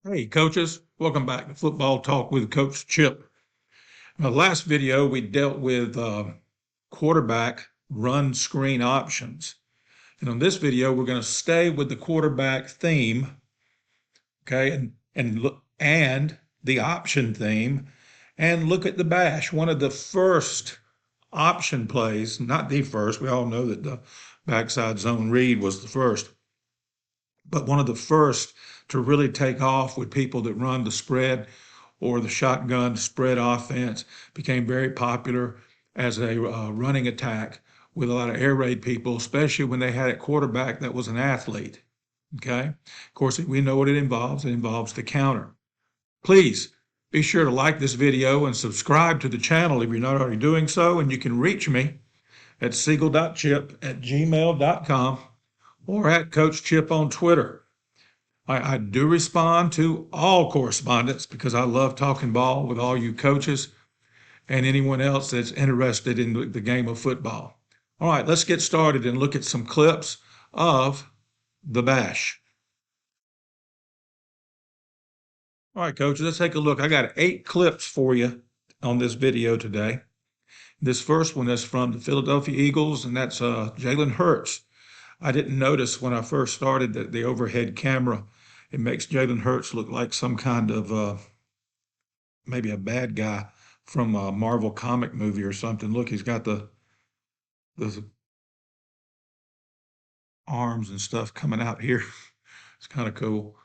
Hey, coaches, welcome back to Football Talk with Coach Chip. In the last video, we dealt with quarterback run screen options. And on this video, we're going to stay with the quarterback theme, okay, and the option theme, and look at the bash. One of the first option plays, not the first, we all know that the backside zone read was the first, but one of the first to really take off with people that run the spread or the shotgun spread offense, became very popular as a running attack with a lot of air raid people, especially when they had a quarterback that was an athlete. Okay. Of course, we know what it involves. It involves the counter. Please be sure to like this video and subscribe to the channel if you're not already doing so. And you can reach me at siegel.chip@gmail.com or at Coach Chip on Twitter. I do respond to all correspondence because I love talking ball with all you coaches and anyone else that's interested in the game of football. All right, let's get started and look at some clips of the bash. All right, coaches, let's take a look. I got 8 clips for you on this video today. This first one is from the Philadelphia Eagles, and that's Jalen Hurts. I didn't notice when I first started that the overhead camera, it makes Jalen Hurts look like some kind of maybe a bad guy from a Marvel comic movie or something. Look, he's got the arms and stuff coming out here. It's kind of cool.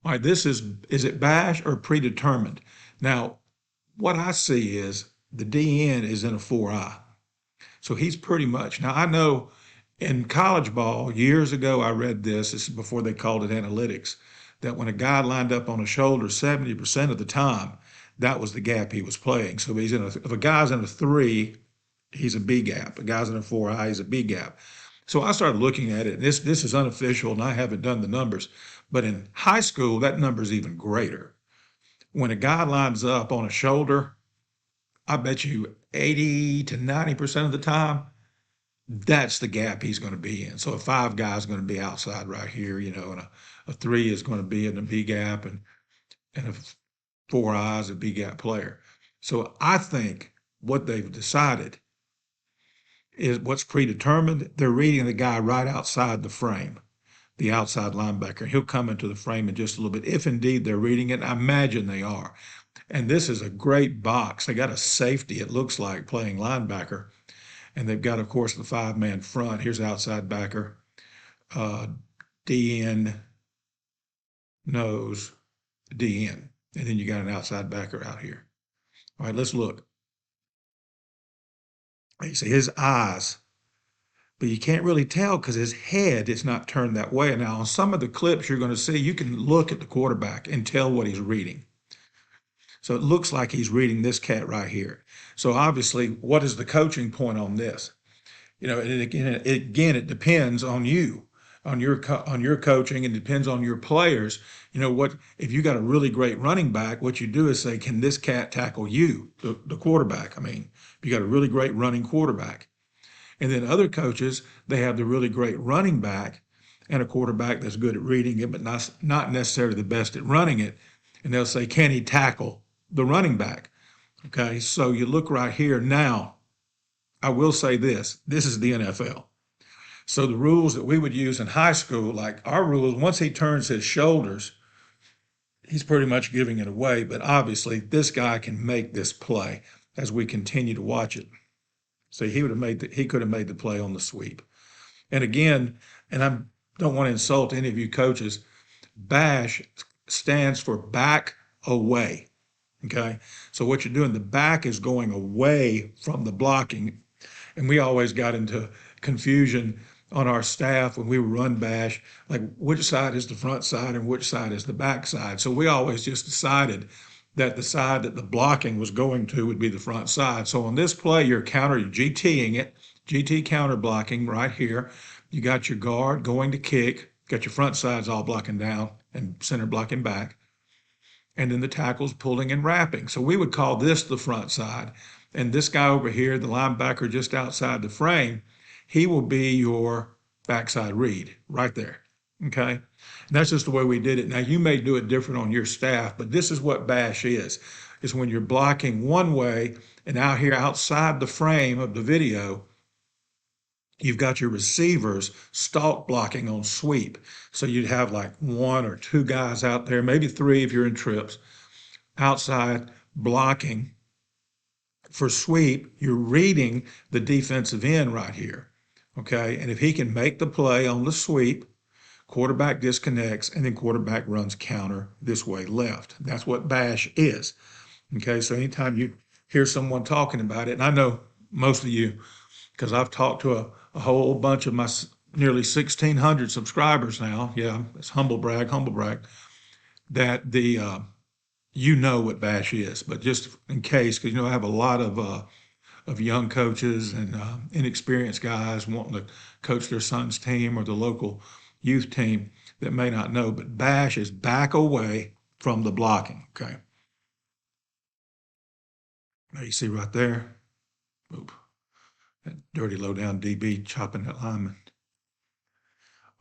All right, this is it bash or predetermined? Now, what I see is the DN is in a 4-eye. So he's pretty much, now I know in college ball, years ago, I read this is before they called it analytics, that when a guy lined up on a shoulder 70% of the time, that was the gap he was playing. So if a guy's in a 3, he's a B gap. A guy's in a 4-eye, he's a B gap. So I started looking at it. This is unofficial, and I haven't done the numbers. But in high school, that number is even greater. When a guy lines up on a shoulder, I bet you 80 to 90% of the time, that's the gap he's going to be in. So a 5 guy is going to be outside right here, and a 3 is going to be in the B gap, and a 4-eye is a B gap player. So I think what they've decided is what's predetermined. They're reading the guy right outside the frame, the outside linebacker. He'll come into the frame in just a little bit, if indeed they're reading it. I imagine they are. And this is a great box. They got a safety, it looks like, playing linebacker. And they've got, of course, the 5-man front. Here's outside backer, DN, nose, DN. And then you got an outside backer out here. All right, let's look. You see his eyes, but you can't really tell because his head is not turned that way. Now, on some of the clips you're going to see, you can look at the quarterback and tell what he's reading. So it looks like he's reading this cat right here. So obviously, what is the coaching point on this? Again, it depends on you, on your coaching, and depends on your players. What if you got a really great running back? What you do is say, can this cat tackle you, the quarterback? I mean, if you got a really great running quarterback, and then other coaches, they have the really great running back and a quarterback that's good at reading it, but not necessarily the best at running it, and they'll say, can he tackle the running back? Okay, so you look right here. Now, I will say this is the NFL. So the rules that we would use in high school, like our rules, once he turns his shoulders, he's pretty much giving it away. But obviously, this guy can make this play as we continue to watch it. So he could have made the play on the sweep. And again, and I don't want to insult any of you coaches, bash stands for back away. Okay, so what you're doing, the back is going away from the blocking. And we always got into confusion on our staff when we would run bash, like which side is the front side and which side is the back side. So we always just decided that the side that the blocking was going to would be the front side. So on this play, you're GTing it, GT counter blocking right here. You got your guard going to kick, got your front sides all blocking down and center blocking back. And then the tackles pulling and wrapping. So we would call this the front side. And this guy over here, the linebacker just outside the frame, he will be your backside read right there. Okay. And that's just the way we did it. Now you may do it different on your staff, but this is what bash is when you're blocking one way and out here outside the frame of the video, you've got your receivers stalk blocking on sweep. So you'd have like one or two guys out there, maybe three if you're in trips, outside blocking for sweep. You're reading the defensive end right here. Okay. And if he can make the play on the sweep, quarterback disconnects, and then quarterback runs counter this way left. That's what bash is. Okay. So anytime you hear someone talking about it, and I know most of you, because I've talked to a whole bunch of my nearly 1,600 subscribers now. Yeah, it's humble brag, humble brag. That you know what bash is, but just in case, because I have a lot of young coaches and inexperienced guys wanting to coach their son's team or the local youth team that may not know. But bash is back away from the blocking. Okay, now you see right there. Oop, that dirty low down DB chopping that lineman.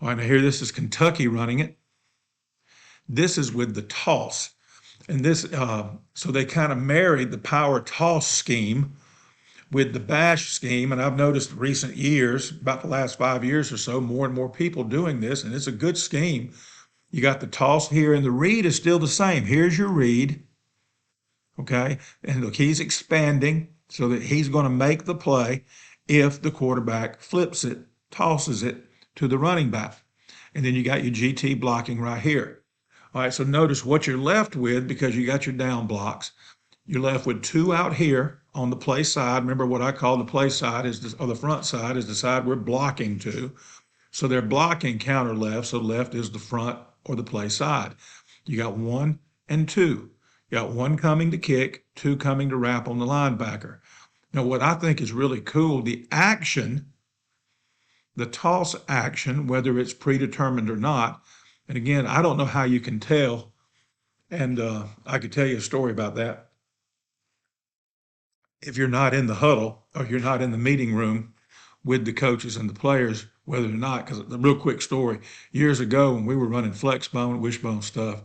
All right, now here this is Kentucky running it. This is with the toss. And so they kind of married the power toss scheme with the bash scheme. And I've noticed recent years, about the last 5 years or so, more and more people doing this. And it's a good scheme. You got the toss here, and the read is still the same. Here's your read. Okay. And look, he's expanding so that he's going to make the play if the quarterback flips it, tosses it to the running back. And then you got your GT blocking right here. All right, so notice what you're left with because you got your down blocks. You're left with two out here on the play side. Remember what I call the play side or the front side is the side we're blocking to. So they're blocking counter left, so left is the front or the play side. You got one and two. You got one coming to kick, two coming to wrap on the linebacker. Now, what I think is really cool, the action, the toss action, whether it's predetermined or not, and again, I don't know how you can tell, and I could tell you a story about that. If you're not in the huddle or you're not in the meeting room with the coaches and the players, whether or not, because the real quick story, years ago when we were running flexbone, wishbone stuff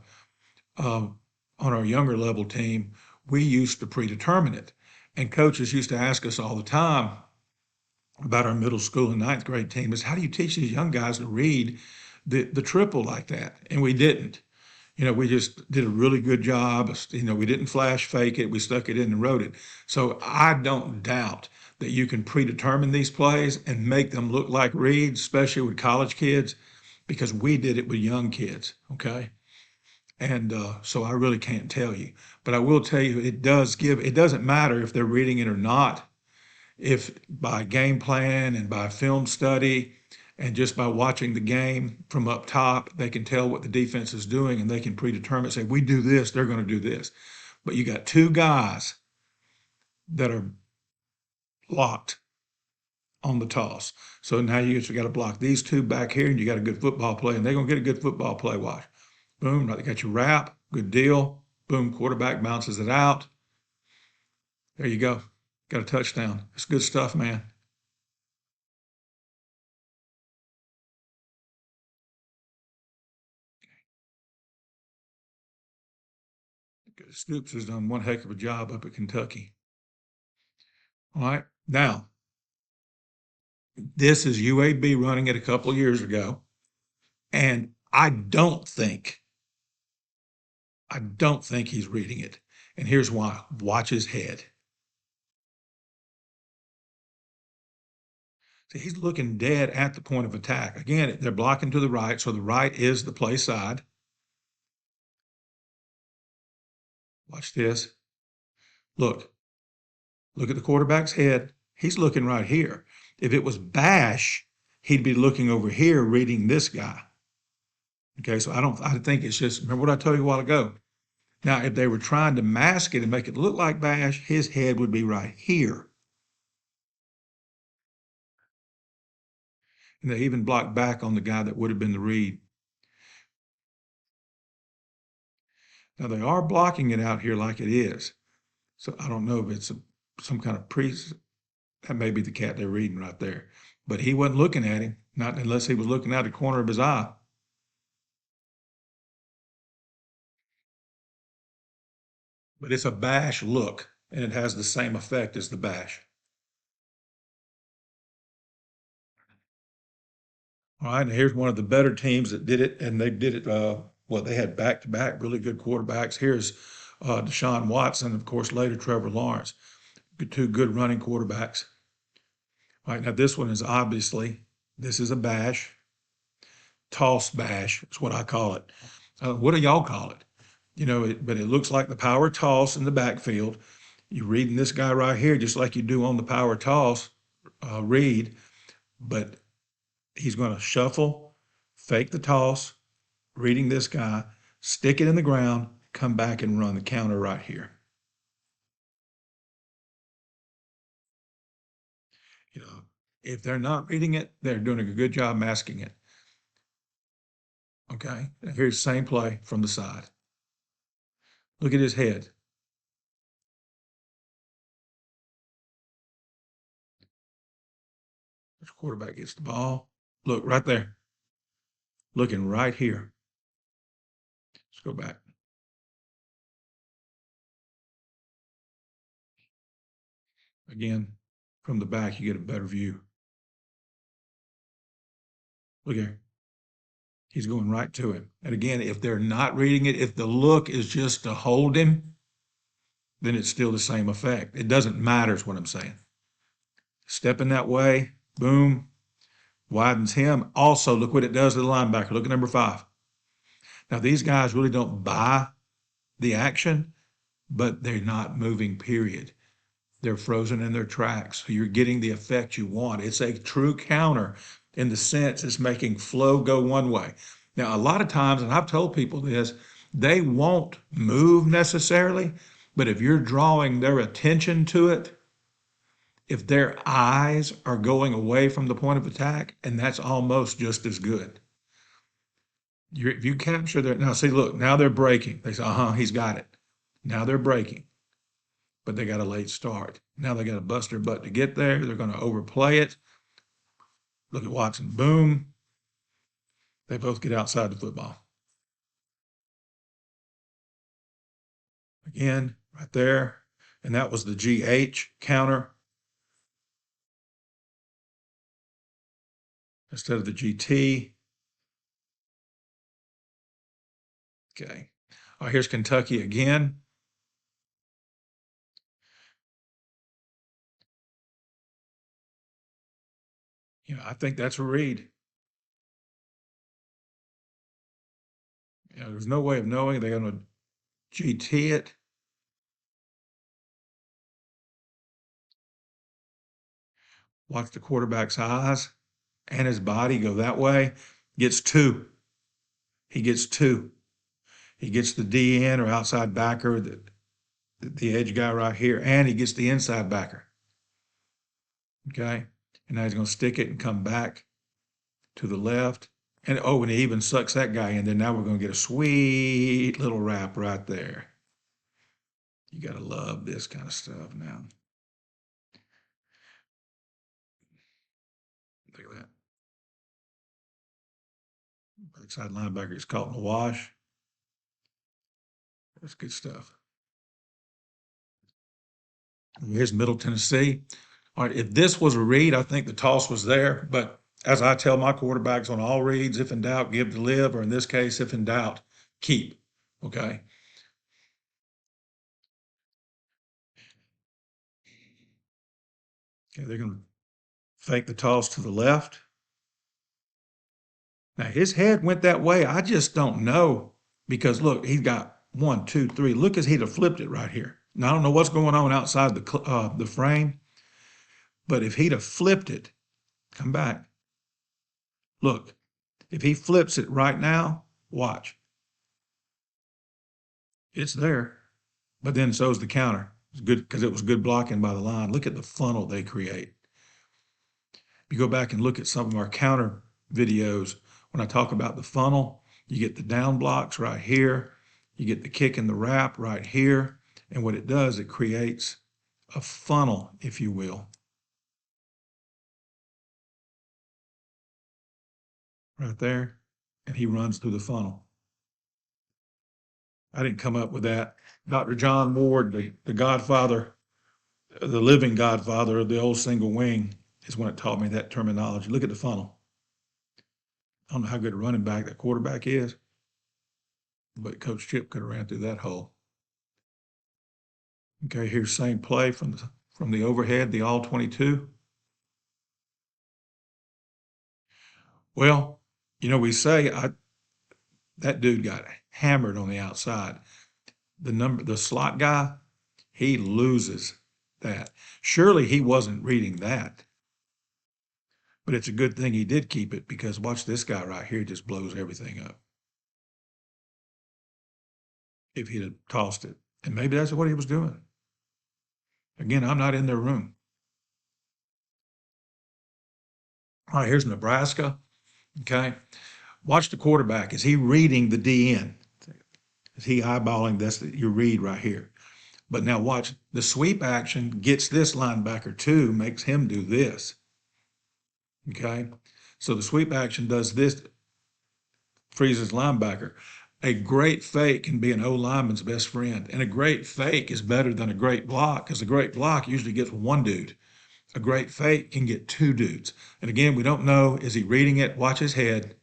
on our younger level team, we used to predetermine it. And coaches used to ask us all the time about our middle school and ninth grade team is how do you teach these young guys to read the triple like that? And we didn't. We just did a really good job. We didn't flash fake it. We stuck it in and wrote it. So I don't doubt that you can predetermine these plays and make them look like reads, especially with college kids, because we did it with young kids. Okay. And so I really can't tell you. But I will tell you, it doesn't matter if they're reading it or not. If by game plan and by film study and just by watching the game from up top, they can tell what the defense is doing and they can predetermine, say, we do this, they're going to do this. But you got two guys that are locked on the toss. So now you just got to block these two back here and you got a good football play and they're going to get a good football play. Watch. Boom, right, they got your wrap, good deal. Boom, quarterback bounces it out. There you go. Got a touchdown. It's good stuff, man. Stoops has done one heck of a job up at Kentucky. All right. Now, this is UAB running it a couple of years ago. And I don't think he's reading it. And here's why. Watch his head. See, he's looking dead at the point of attack. Again, they're blocking to the right, so the right is the play side. Watch this. Look. Look at the quarterback's head. He's looking right here. If it was Bash, he'd be looking over here reading this guy. Okay, so I think it's just, remember what I told you a while ago. Now, if they were trying to mask it and make it look like Bash, his head would be right here. And they even blocked back on the guy that would have been the read. Now, they are blocking it out here like it is. So I don't know if it's some kind of priest. That may be the cat they're reading right there. But he wasn't looking at him, not unless he was looking out the corner of his eye. but it's a bash look, and it has the same effect as the bash. All right, and here's one of the better teams that did it, and they did it. Well, they had back-to-back really good quarterbacks. Here's Deshaun Watson, of course, later Trevor Lawrence, two good running quarterbacks. All right, now this one is obviously this is a bash, toss bash. It's what I call it. What do y'all call it? But it looks like the power toss in the backfield. You're reading this guy right here, just like you do on the power toss read, but he's going to shuffle, fake the toss, reading this guy, stick it in the ground, come back and run the counter right here. You know, if they're not reading it, they're doing a good job masking it. Okay, and here's the same play from the side. Look at his head. The quarterback gets the ball. Look right there, looking right here. Let's go back. Again, from the back, you get a better view. Look here. He's going right to him. And again, if they're not reading it, if the look is just to hold him, then it's still the same effect. It doesn't matter, is what I'm saying. Stepping that way, boom, widens him. Also, look what it does to the linebacker. Look at number 5. Now, these guys really don't buy the action, but they're not moving, period. They're frozen in their tracks. So you're getting the effect you want. It's a true counter in the sense it's making flow go one way. Now, a lot of times, and I've told people this, they won't move necessarily, but if you're drawing their attention to it, if their eyes are going away from the point of attack, and that's almost just as good. If you capture their, now see, look, now they're breaking. They say, he's got it. Now they're breaking, but they got a late start. Now they got to bust their butt to get there. They're going to overplay it. Look at Watson. Boom. They both get outside the football. Again, right there. And that was the GH counter instead of the GT. Okay. All right, here's Kentucky again. I think that's a read. There's no way of knowing. They're going to GT it. Watch the quarterback's eyes and his body go that way. Gets 2. He gets 2. He gets the DN or outside backer, the edge guy right here, and he gets the inside backer. Okay. And now he's going to stick it and come back to the left. And he even sucks that guy in there. Now we're going to get a sweet little wrap right there. You got to love this kind of stuff now. Look at that. Outside linebacker is caught in the wash. That's good stuff. Here's Middle Tennessee. All right, if this was a read, I think the toss was there. But as I tell my quarterbacks on all reads, if in doubt, give to live, or in this case, if in doubt, keep. Okay. Okay, they're going to fake the toss to the left. Now his head went that way. I just don't know because look, he's got 1, 2, 3. Look as he'd have flipped it right here. Now I don't know what's going on outside the frame, but if he'd have flipped it, come back. Look, if he flips it right now, watch. It's there, but then so's the counter. It's good because it was good blocking by the line. Look at the funnel they create. You go back and look at some of our counter videos. When I talk about the funnel, you get the down blocks right here. You get the kick and the wrap right here. And what it does, it creates a funnel, if you will. Right there. And he runs through the funnel. I didn't come up with that. Dr. John Ward, the godfather, the living godfather of the old single wing, is when it taught me that terminology. Look at the funnel. I don't know how good a running back that quarterback is, but Coach Chip could have ran through that hole. Okay, here's same play from the overhead, the all 22. Well, we say that dude got hammered on the outside. The slot guy, he loses that. Surely he wasn't reading that, but it's a good thing he did keep it because watch this guy right here just blows everything up if he'd have tossed it. And maybe that's what he was doing. Again, I'm not in their room. All right, here's Nebraska. Okay. Watch the quarterback. Is he reading the DN? Is he eyeballing this? You read right here. But now watch the sweep action gets this linebacker too, makes him do this. Okay. So the sweep action does this, freezes linebacker. A great fake can be an O lineman's best friend, and a great fake is better than a great block because a great block usually gets one dude. A great fake can get two dudes. And again, we don't know, is he reading it? Watch his head,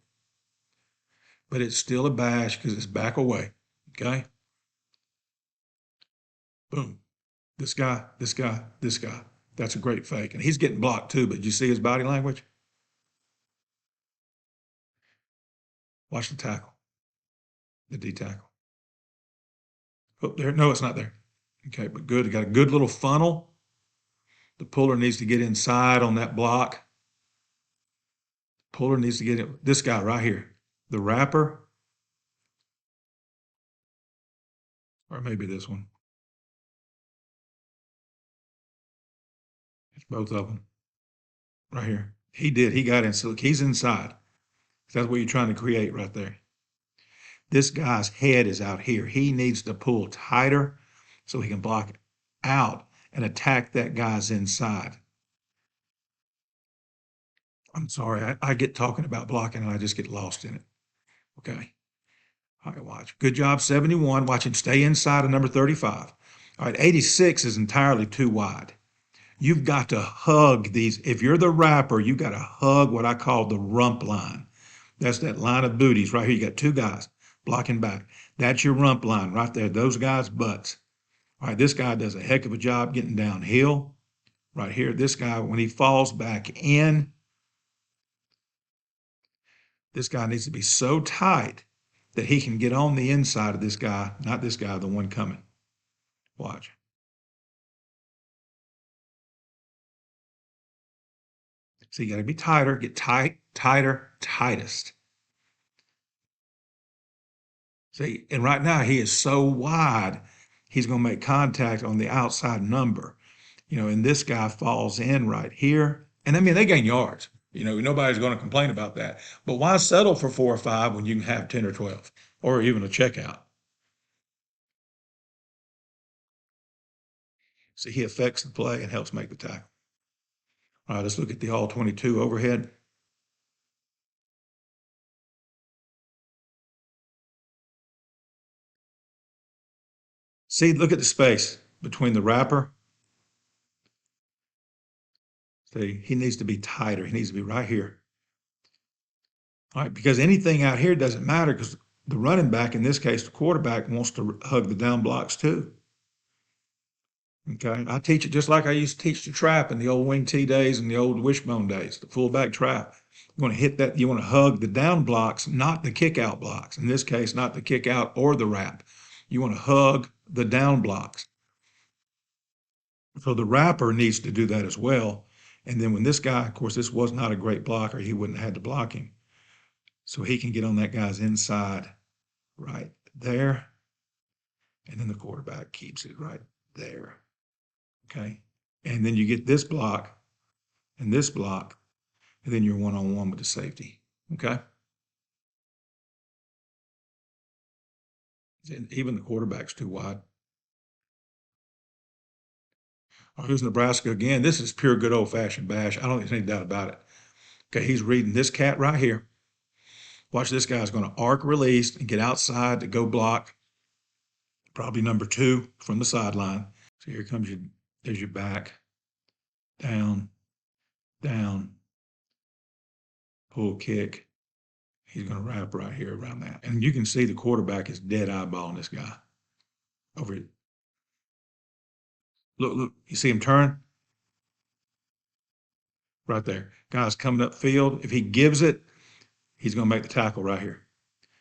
but it's still a bash because it's back away. Okay. Boom. This guy, this guy, this guy. That's a great fake. And he's getting blocked too, but you see his body language? Watch the tackle, the D tackle. Oh, there. No, it's not there. Okay, but good. Got a good little funnel. The puller needs to get inside on that block. Puller needs to get it. This guy right here, the wrapper, or maybe this one. It's both of them right here. He did. He got in. So look, he's inside. That's what you're trying to create right there. This guy's head is out here. He needs to pull tighter so he can block out and attack that guy's inside. I'm sorry, I get talking about blocking and I just get lost in it. Okay. All right, watch. Good job, 71. Watch him stay inside of number 35. All right, 86 is entirely too wide. You've got to hug these. If you're the wrapper, you got to hug what I call the rump line. That's that line of booties right here. You got two guys blocking back. That's your rump line right there. Those guys' butts. All right, this guy does a heck of a job getting downhill. Right here, this guy, when he falls back in, this guy needs to be so tight that he can get on the inside of this guy, not this guy, the one coming. Watch. So you got to be tighter, get tight, tighter, tightest. See, and right now he is so wide, he's going to make contact on the outside number. And this guy falls in right here. And I mean, they gain yards. Nobody's going to complain about that. But why settle for 4 or 5 when you can have 10 or 12 or even a checkout? See, he affects the play and helps make the tackle. All right, let's look at the all 22 overhead. See, look at the space between the wrapper. See, he needs to be tighter. He needs to be right here. All right, because anything out here doesn't matter because the running back, in this case, the quarterback, wants to hug the down blocks too. Okay, I teach it just like I used to teach the trap in the old wing T days and the old wishbone days, the fullback trap. You want to hit that, you want to hug the down blocks, not the kick out blocks. In this case, not the kick out or the wrap. You want to hug the down blocks. So the wrapper needs to do that as well. And then when this guy, of course, this was not a great blocker, he wouldn't have had to block him. So he can get on that guy's inside right there. And then the quarterback keeps it right there. Okay. And then you get this block, and then you're one-on-one with the safety. Okay. And even the quarterback's too wide. Oh, here's Nebraska again. This is pure good old-fashioned bash. I don't think there's any doubt about it. Okay, he's reading this cat right here. Watch, this guy's going to arc release and get outside to go block. probably number 2 from the sideline. So here comes your, there's your back, down, down, pull kick. He's going to wrap right here around that. And you can see the quarterback is dead eyeballing this guy over it. Look, look, you see him turn right there. Guy's coming up field. If he gives it, he's going to make the tackle right here.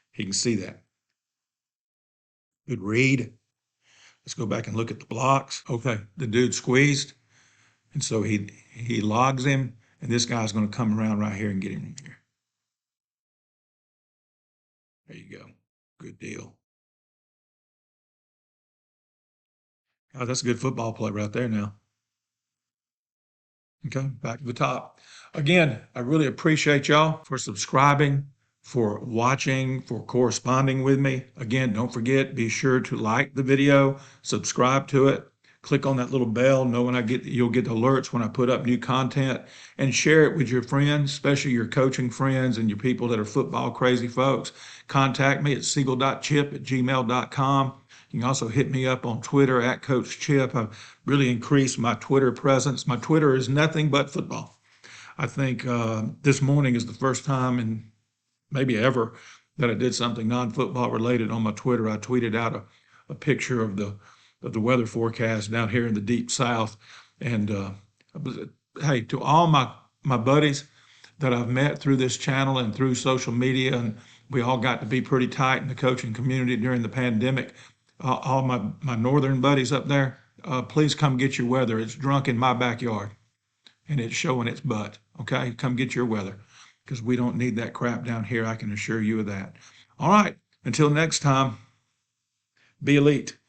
He can see that. Good read. Let's go back and look at the blocks. Okay, the dude squeezed, and so he logs him, and this guy's going to come around right here and get him here. There you go. Good deal. Oh, that's a good football play right there now. Okay, back to the top. Again, I really appreciate y'all for subscribing, for watching, for corresponding with me. Again, don't forget, be sure to like the video, subscribe to it, click on that little bell, know when you'll get alerts when I put up new content, and share it with your friends, especially your coaching friends and your people that are football crazy folks. Contact me at siegel.chip@gmail.com. You can also hit me up on Twitter at Coach Chip. I've really increased my Twitter presence. My Twitter is nothing but football. I think this morning is the first time in maybe ever that I did something non-football related on my Twitter. I tweeted out a picture of the weather forecast down here in the deep South. And hey, to all my buddies that I've met through this channel and through social media, and we all got to be pretty tight in the coaching community during the pandemic. All my northern buddies up there, please come get your weather. It's drunk in my backyard and it's showing its butt. Okay, come get your weather because we don't need that crap down here. I can assure you of that. All right, until next time, be elite.